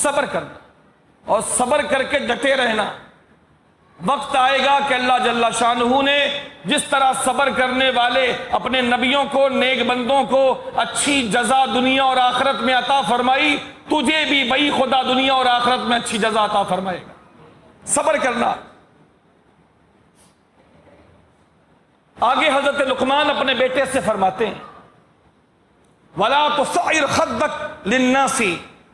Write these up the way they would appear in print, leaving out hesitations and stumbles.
صبر کرنا اور صبر کر کے ڈٹے رہنا. وقت آئے گا کہ اللہ جل شانہ نے جس طرح صبر کرنے والے اپنے نبیوں کو، نیک بندوں کو اچھی جزا دنیا اور آخرت میں عطا فرمائی، تجھے بھی بھائی خدا دنیا اور آخرت میں اچھی جزا عطا فرمائے گا. صبر کرنا. آگے حضرت لقمان اپنے بیٹے سے فرماتے ہیں وَلَا تُصَعِّرْ خَدَّكَ لِلنَّاسِ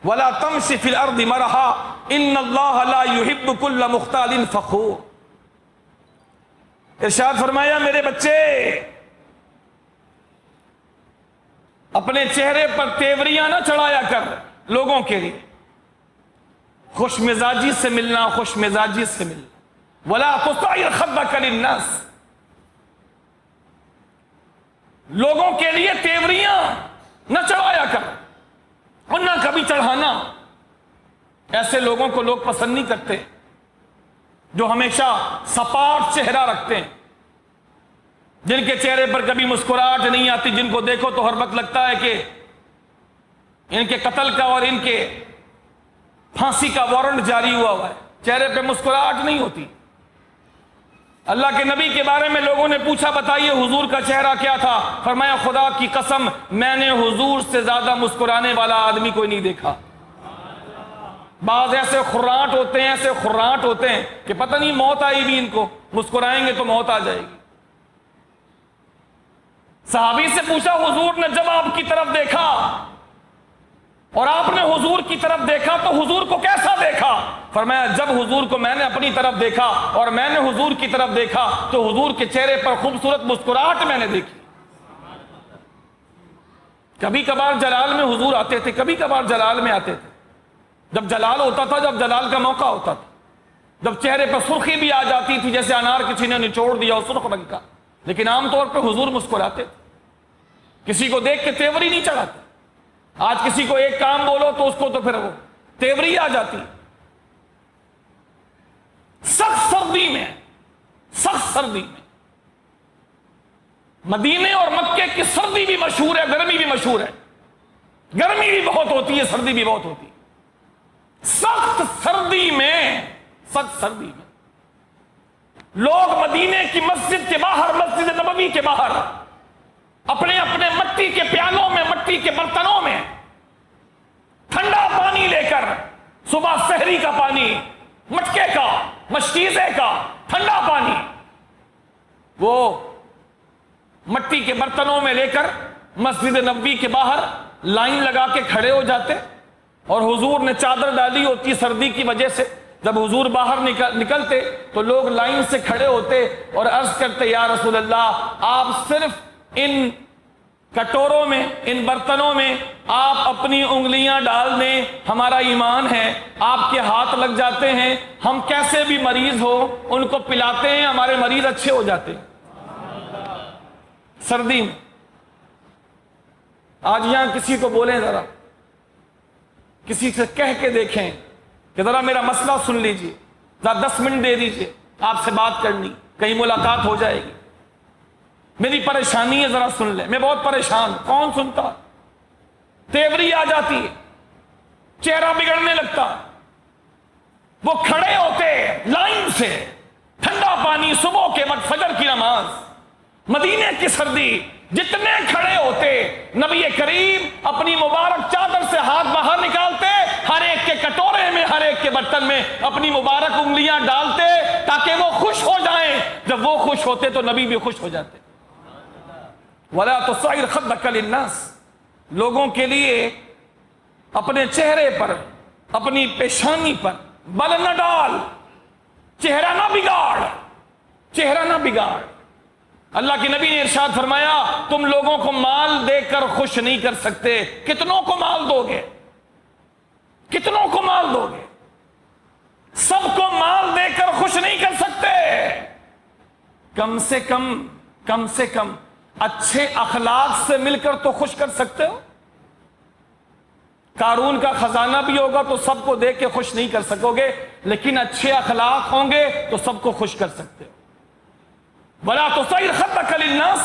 وَلَا تَمْشِ فِي الْأَرْضِ مَرَحًا إِنَّ اللَّهَ لَا يُحِبُّ كُلَّ مُخْتَالٍ فَخُورٍ. ارشاد فرمایا میرے بچے اپنے چہرے پر تیوریاں نہ چڑھایا کر لوگوں کے لیے. خوش مزاجی سے ملنا، خوش مزاجی سے ملنا. وَلَا تُصَعِّرْ خَدَّكَ لِلنَّاسِ، لوگوں کے لیے تیوریاں نہ چڑھایا کر اور نہ کبھی چڑھانا. ایسے لوگوں کو لوگ پسند نہیں کرتے جو ہمیشہ سپاٹ چہرہ رکھتے ہیں، جن کے چہرے پر کبھی مسکراہٹ نہیں آتی، جن کو دیکھو تو ہر وقت لگتا ہے کہ ان کے قتل کا اور ان کے پھانسی کا وارنٹ جاری ہوا ہے. چہرے پہ مسکراہٹ نہیں ہوتی. اللہ کے نبی کے بارے میں لوگوں نے پوچھا بتائیے حضور کا چہرہ کیا تھا؟ فرمایا خدا کی قسم میں نے حضور سے زیادہ مسکرانے والا آدمی کوئی نہیں دیکھا. بعض ایسے خراٹ ہوتے ہیں، ایسے خراٹ ہوتے ہیں کہ پتہ نہیں موت آئی بھی ان کو، مسکرائیں گے تو موت آ جائے گی. صحابی سے پوچھا حضور نے جب آپ کی طرف دیکھا اور آپ نے حضور کی طرف دیکھا تو حضور کو کیسا دیکھا؟ فرمایا جب حضور کو میں نے اپنی طرف دیکھا اور میں نے حضور کی طرف دیکھا تو حضور کے چہرے پر خوبصورت مسکراہٹ میں نے دیکھی. کبھی کبھار جلال میں حضور آتے تھے، کبھی کبھار جلال میں آتے تھے. جب جلال ہوتا تھا، جب جلال کا موقع ہوتا تھا، جب چہرے پر سرخی بھی آ جاتی تھی جیسے انار کسی نے نچوڑ دیا ہو سرخ رنگ کا، لیکن عام طور پہ حضور مسکراتے تھے. کسی کو دیکھ کے تیوری نہیں چڑھاتے. آج کسی کو ایک کام بولو تو اس کو تو پھر وہ تیوری آ جاتی. سخت سردی میں، سخت سردی میں مدینے اور مکے کی سردی بھی مشہور ہے، گرمی بھی مشہور ہے. گرمی بھی بہت ہوتی ہے، سردی بھی بہت ہوتی ہے. سخت سردی میں، سخت سردی میں لوگ مدینے کی مسجد کے باہر، مسجد نبوی کے باہر اپنے اپنے مٹی کے پیالوں میں، مٹی کے برتنوں میں ٹھنڈا پانی لے کر، صبح سحری کا پانی، مٹکے کا، مشکیزے کا ٹھنڈا پانی، وہ مٹی کے برتنوں میں لے کر مسجد نبوی کے باہر لائن لگا کے کھڑے ہو جاتے. اور حضور نے چادر ڈالی ہوتی سردی کی وجہ سے. جب حضور باہر نکلتے تو لوگ لائن سے کھڑے ہوتے اور عرض کرتے یا رسول اللہ آپ صرف ان کٹوروں میں، ان برتنوں میں آپ اپنی انگلیاں ڈال دیں، ہمارا ایمان ہے آپ کے ہاتھ لگ جاتے ہیں، ہم کیسے بھی مریض ہو ان کو پلاتے ہیں، ہمارے مریض اچھے ہو جاتے ہیں. سردی میں آج یہاں کسی کو بولیں، ذرا کسی سے کہہ کے دیکھیں کہ ذرا میرا مسئلہ سن لیجئے، ذرا 10 منٹ دے دیجئے، آپ سے بات کرنی، کہیں ملاقات ہو جائے گی، میری پریشانی ہے ذرا سن لیں، میں بہت پریشان ہوں. کون سنتا؟ تیوری آ جاتی ہے، چہرہ بگڑنے لگتا. وہ کھڑے ہوتے لائن سے، ٹھنڈا پانی، صبح کے وقت، فجر کی نماز، مدینے کی سردی، جتنے کھڑے ہوتے نبی کریم اپنی مبارک چادر سے ہاتھ باہر نکالتے، ہر ایک کے کٹورے میں، ہر ایک کے برتن میں اپنی مبارک انگلیاں ڈالتے تاکہ وہ خوش ہو جائیں. جب وہ خوش ہوتے تو نبی بھی خوش ہو جاتے. وَلَا تُصَعِّرْ خَدَّكَ لِلنَّاسِ، لوگوں کے لیے اپنے چہرے پر، اپنی پیشانی پر بل نہ ڈال، چہرہ نہ بگاڑ، چہرہ نہ بگاڑ. اللہ کے نبی نے ارشاد فرمایا تم لوگوں کو مال دے کر خوش نہیں کر سکتے. کتنوں کو مال دو گے؟ کتنوں کو مال دو گے؟ سب کو مال دے کر خوش نہیں کر سکتے. کم سے کم اچھے اخلاق سے مل کر تو خوش کر سکتے ہو. قارون کا خزانہ بھی ہوگا تو سب کو دے کے خوش نہیں کر سکو گے، لیکن اچھے اخلاق ہوں گے تو سب کو خوش کر سکتے ہو. وَلَا تُصَعِّرْ خَدَّكَ لِلنَّاسِ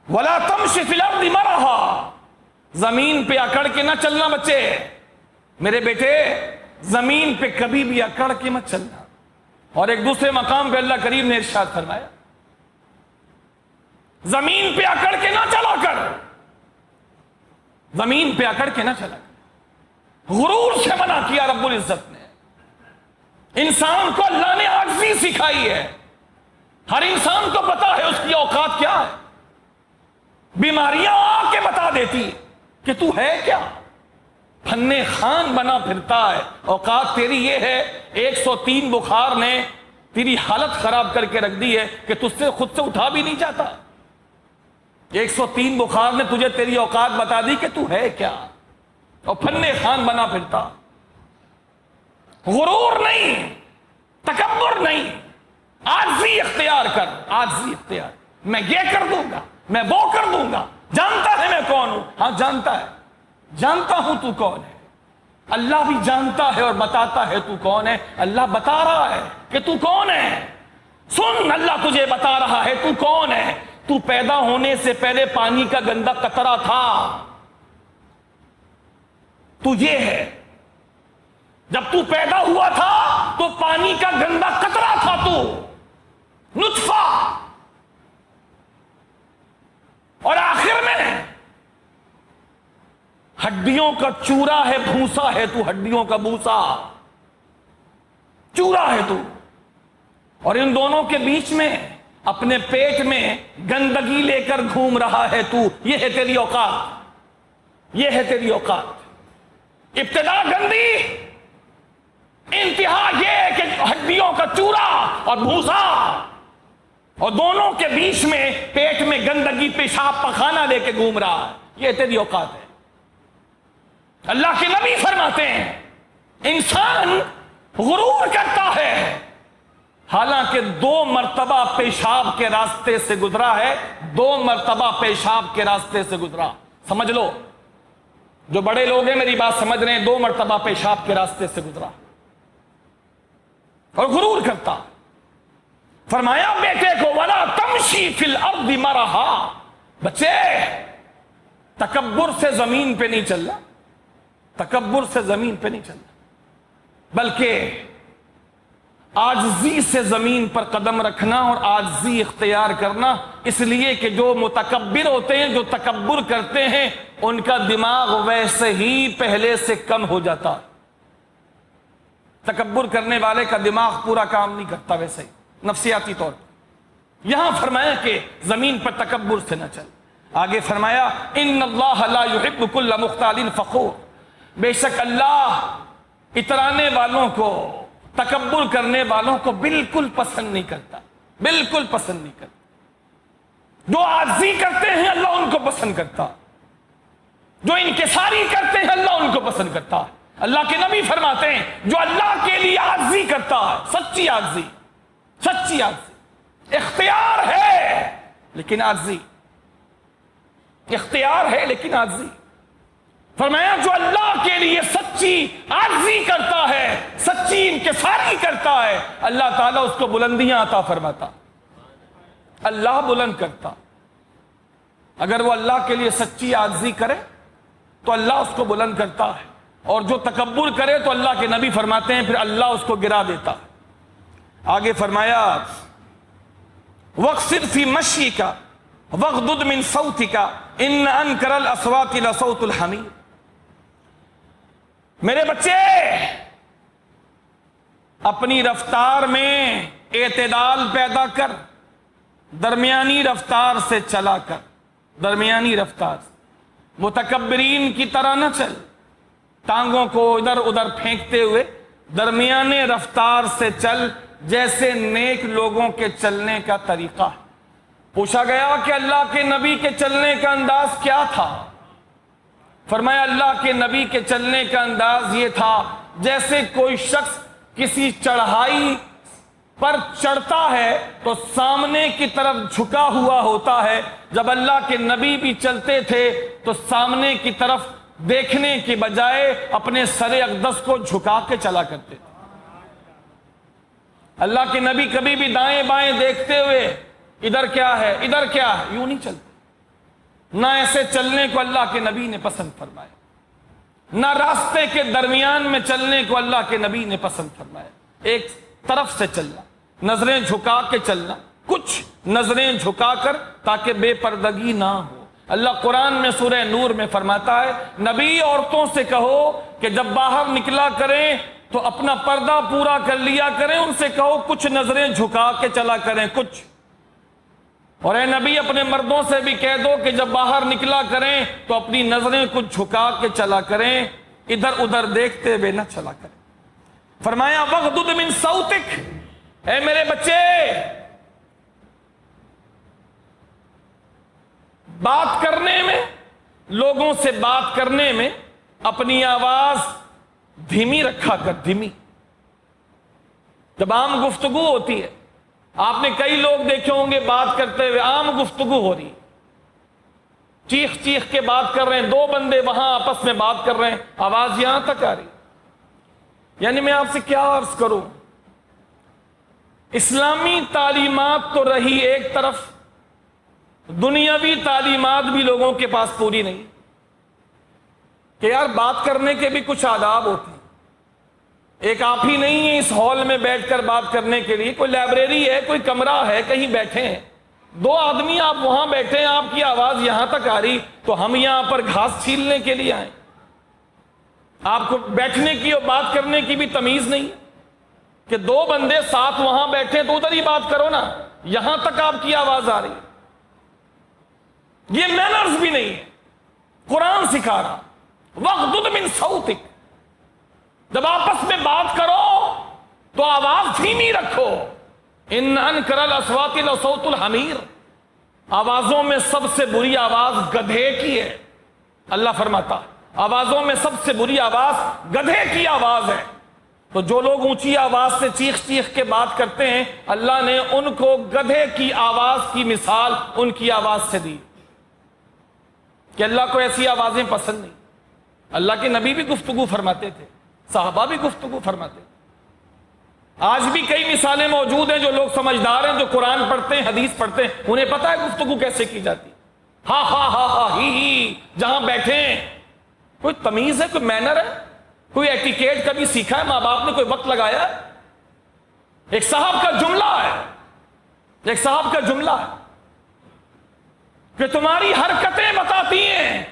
وَلَا تَمْشِ فِي الْأَرْضِ مَرَحًا، زمین پہ اکڑ کے نہ چلنا بچے. میرے بیٹے زمین پہ کبھی بھی اکڑ کے مت چلنا. اور ایک دوسرے مقام پہ اللہ کریم نے ارشاد فرمایا زمین پہ اکڑ کے نہ چلا کر, زمین پہ اکڑ کے نہ چلا کر. غرور سے منع کیا رب العزت نے. انسان کو اللہ نے عاجزی سکھائی ہے. ہر انسان کو پتا ہے اس کی اوقات کیا ہے. بیماریاں آ کے بتا دیتی کہ تو ہے کیا, پھنے خان بنا پھرتا ہے. اوقات تیری یہ ہے 103 بخار نے تیری حالت خراب کر کے رکھ دی ہے کہ تجھ سے خود سے اٹھا بھی نہیں جاتا. 103 بخار نے تجھے تیری اوقات بتا دی کہ تو ہے کیا, اور پھنے خان بنا پھرتا. غرور نہیں, تکبر نہیں, عاجزی اختیار کر. عاجزی اختیار, میں یہ کر دوں گا, میں وہ کر دوں گا. جانتا ہے میں کون ہوں, ہاں جانتا ہے, جانتا ہوں تو کون ہے. اللہ بھی جانتا ہے اور بتاتا ہے تو کون ہے. اللہ بتا رہا ہے کہ تو کون ہے. سن, اللہ تجھے بتا رہا ہے تو کون ہے. تو پیدا ہونے سے پہلے پانی کا گندا قطرہ تھا, تو یہ ہے. جب تو پیدا ہوا تھا تو پانی کا گندا قطرہ تھا, تو نطفہ, اور آخر میں ہڈیوں کا چورا ہے, بھوسا ہے تو, ہڈیوں کا بھوسا چورا ہے تو. اور ان دونوں کے بیچ میں اپنے پیٹ میں گندگی لے کر گھوم رہا ہے تو. یہ ہے تیری اوقات, یہ ہے تیری اوقات. ابتدا گندی, انتہا یہ کہ ہڈیوں کا چورا اور بھوسا, اور دونوں کے بیچ میں پیٹ میں گندگی, پیشاب پخانہ لے کے گھوم رہا ہے. یہ تیری اوقات ہے. اللہ کے نبی فرماتے ہیں انسان غرور کرتا ہے, حالانکہ 2 مرتبہ پیشاب کے راستے سے گزرا ہے. 2 مرتبہ پیشاب کے راستے سے گزرا. سمجھ لو, جو بڑے لوگ ہیں میری بات سمجھ رہے ہیں, 2 مرتبہ پیشاب کے راستے سے گزرا اور غرور کرتا. فرمایا بیٹے کو وَلَا تَمْشِي فِي الْأَرْضِ مَرَحًا, بچے تکبر سے زمین پہ نہیں چلنا, تکبر سے زمین پہ نہیں چلنا, بلکہ عاجزی سے زمین پر قدم رکھنا اور عاجزی اختیار کرنا. اس لیے کہ جو متکبر ہوتے ہیں, جو تکبر کرتے ہیں, ان کا دماغ ویسے ہی پہلے سے کم ہو جاتا. تکبر کرنے والے کا دماغ پورا کام نہیں کرتا ویسے ہی نفسیاتی طور پر. یہاں فرمایا کہ زمین پر تکبر سے نہ چل. آگے فرمایا ان اللہ لا يحب كل مختال فخور, بے شک اللہ اترانے والوں کو, تکبر کرنے والوں کو بالکل پسند نہیں کرتا, بالکل پسند نہیں کرتا. جو عاجزی کرتے ہیں اللہ ان کو پسند کرتا, جو انکساری کرتے ہیں اللہ ان کو پسند کرتا. اللہ کے نبی فرماتے ہیں جو اللہ کے لیے عاجزی کرتا ہے, سچی عاجزی, سچی عاجزی, اختیار ہے لیکن عاجزی, اختیار ہے لیکن عاجزی. فرمایا جو اللہ کے لیے سچی عاجزی کرتا ہے, سچی انکساری کرتا ہے, اللہ تعالیٰ اس کو بلندیاں عطا فرماتا. اللہ بلند کرتا. اگر وہ اللہ کے لیے سچی عاجزی کرے تو اللہ اس کو بلند کرتا ہے, اور جو تکبر کرے تو اللہ کے نبی فرماتے ہیں پھر اللہ اس کو گرا دیتا. آگے فرمایا وَاقْصِدْ فِي مَشْيِكَ وَاغْضُضْ مِنْ صَوْتِكَ إِنَّ أَنْكَرَ الْأَصْوَاتِ لَصَوْتُ الْحَمِيرِ. میرے بچے اپنی رفتار میں اعتدال پیدا کر, درمیانی رفتار سے چلا کر, درمیانی رفتار سے. متکبرین کی طرح نہ چل, ٹانگوں کو ادھر ادھر پھینکتے ہوئے درمیانے رفتار سے چل, جیسے نیک لوگوں کے چلنے کا طریقہ. پوچھا گیا کہ اللہ کے نبی کے چلنے کا انداز کیا تھا؟ فرمایا اللہ کے نبی کے چلنے کا انداز یہ تھا جیسے کوئی شخص کسی چڑھائی پر چڑھتا ہے تو سامنے کی طرف جھکا ہوا ہوتا ہے. جب اللہ کے نبی بھی چلتے تھے تو سامنے کی طرف دیکھنے کی بجائے اپنے سر اقدس کو جھکا کے چلا کرتے تھے. اللہ کے نبی کبھی بھی دائیں بائیں دیکھتے ہوئے ادھر کیا ہے ادھر کیا ہے یوں نہیں چلتے. نہ ایسے چلنے کو اللہ کے نبی نے پسند فرمایا. نہ راستے کے درمیان میں چلنے کو اللہ کے نبی نے پسند فرمایا. ایک طرف سے چلنا, نظریں جھکا کے چلنا, کچھ نظریں جھکا کر, تاکہ بے پردگی نہ ہو. اللہ قرآن میں سورہ نور میں فرماتا ہے, نبی عورتوں سے کہو کہ جب باہر نکلا کریں تو اپنا پردہ پورا کر لیا کریں. ان سے کہو کچھ نظریں جھکا کے چلا کریں, کچھ. اور اے نبی اپنے مردوں سے بھی کہہ دو کہ جب باہر نکلا کریں تو اپنی نظریں کچھ جھکا کے چلا کریں, ادھر ادھر دیکھتے ہوئے نہ چلا کریں. فرمایا وغضض من صوتک, اے میرے بچے بات کرنے میں, لوگوں سے بات کرنے میں اپنی آواز دھیمی رکھا کر, دھیمی. جب عام گفتگو ہوتی ہے, آپ نے کئی لوگ دیکھے ہوں گے بات کرتے ہوئے, عام گفتگو ہو رہی, چیخ چیخ کے بات کر رہے ہیں, دو بندے وہاں آپس میں بات کر رہے ہیں, آواز یہاں تک آ رہی. یعنی میں آپ سے کیا عرض کروں, اسلامی تعلیمات تو رہی ایک طرف, دنیاوی تعلیمات بھی لوگوں کے پاس پوری نہیں, کہ یار بات کرنے کے بھی کچھ آداب ہوتے ہیں. ایک آپ ہی نہیں ہے اس ہال میں بیٹھ کر بات کرنے کے لیے, کوئی لائبریری ہے, کوئی کمرہ ہے, کہیں بیٹھے ہیں, دو آدمی آپ وہاں بیٹھے ہیں, آپ کی آواز یہاں تک آ رہی, تو ہم یہاں پر گھاس چھیلنے کے لیے آئے. آپ کو بیٹھنے کی اور بات کرنے کی بھی تمیز نہیں کہ دو بندے ساتھ وہاں بیٹھے تو ادھر ہی بات کرو نا, یہاں تک آپ کی آواز آ رہی. یہ مینرز بھی نہیں ہے, قرآن سکھا رہا وغضض من صوتک, جب آپس میں بات کرو تو آواز دھیمی رکھو. ان انکر الاصوات لصوت الحمیر, آوازوں میں سب سے بری آواز گدھے کی ہے. اللہ فرماتا آوازوں میں سب سے بری آواز گدھے کی آواز ہے. تو جو لوگ اونچی آواز سے چیخ چیخ کے بات کرتے ہیں, اللہ نے ان کو گدھے کی آواز کی مثال ان کی آواز سے دی, کہ اللہ کو ایسی آوازیں پسند نہیں. اللہ کے نبی بھی گفتگو فرماتے تھے, صحابہ بھی گفتگو فرماتے. آج بھی کئی مثالیں موجود ہیں, جو لوگ سمجھدار ہیں, جو قرآن پڑھتے ہیں, حدیث پڑھتے ہیں, انہیں پتہ ہے گفتگو کیسے کی جاتی. ہاں ہاں ہاں ہاں ہی جہاں بیٹھے ہیں, کوئی تمیز ہے, کوئی مینر ہے, کوئی ایٹیکیٹ کبھی سیکھا ہے, ماں باپ نے کوئی وقت لگایا ہے. ایک صاحب کا جملہ ہے, ایک صاحب کا جملہ ہے کہ تمہاری حرکتیں بتاتی ہیں,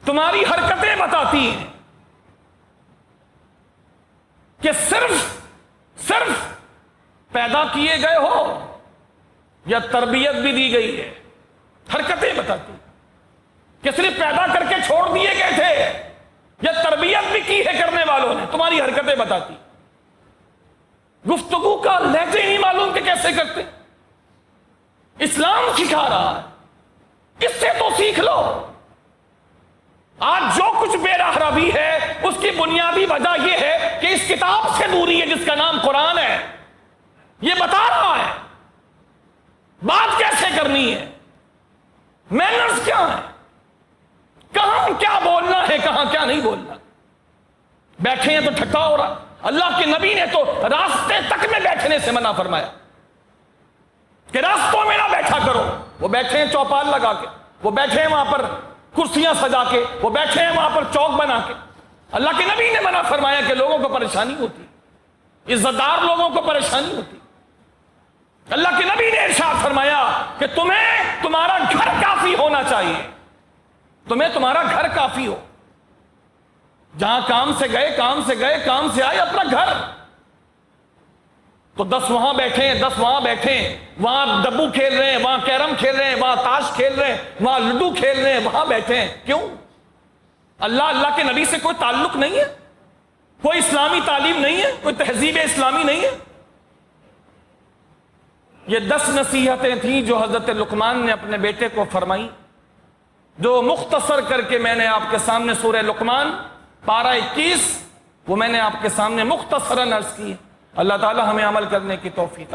تمہاری حرکتیں بتاتی ہیں کہ صرف پیدا کیے گئے ہو یا تربیت بھی دی گئی ہے. حرکتیں بتاتی کہ صرف پیدا کر کے چھوڑ دیے گئے تھے یا تربیت بھی کی ہے کرنے والوں نے. تمہاری حرکتیں بتاتی. گفتگو کا لہجہ نہیں معلوم کہ کیسے کرتے. اسلام سکھا رہا ہے, اس سے تو سیکھ لو. آج جو کچھ بے راہ روی ہے اس کی بنیادی وجہ یہ ہے کہ اس کتاب سے دوری ہے جس کا نام قرآن ہے. یہ بتا رہا ہے بات کیسے کرنی ہے, مینرز کیا ہے, کہاں کیا بولنا ہے, کہاں کیا نہیں بولنا. بیٹھے ہیں تو ٹھٹا ہو رہا. اللہ کے نبی نے تو راستے تک میں بیٹھنے سے منع فرمایا کہ راستوں میں نہ بیٹھا کرو. وہ بیٹھے ہیں چوپال لگا کے, وہ بیٹھے ہیں وہاں پر کرسیاں سجا کے, وہ بیٹھے ہیں وہاں پر چوک بنا کے. اللہ کے نبی نے منع فرمایا کہ لوگوں کو پریشانی ہوتی, عزت دار لوگوں کو پریشانی ہوتی. اللہ کے نبی نے ارشاد فرمایا کہ تمہیں تمہارا گھر کافی ہونا چاہیے, تمہیں تمہارا گھر کافی ہو. جہاں کام سے گئے, کام سے گئے, کام سے آئے, اپنا گھر. تو 10 وہاں بیٹھے ہیں, 10 وہاں بیٹھے ہیں, وہاں ڈبو کھیل رہے ہیں, وہاں کیرم کھیل رہے ہیں, وہاں تاش کھیل رہے ہیں, وہاں لڈو کھیل رہے ہیں, وہاں بیٹھے ہیں. کیوں؟ اللہ کے نبی سے کوئی تعلق نہیں ہے, کوئی اسلامی تعلیم نہیں ہے, کوئی تہذیب اسلامی نہیں ہے. یہ 10 نصیحتیں تھیں جو حضرت لقمان نے اپنے بیٹے کو فرمائی, جو مختصر کر کے میں نے آپ کے سامنے سورہ لقمان پارہ 21 وہ میں نے آپ کے سامنے مختصراً عرض کی. اللہ تعالی ہمیں عمل کرنے کی توفیق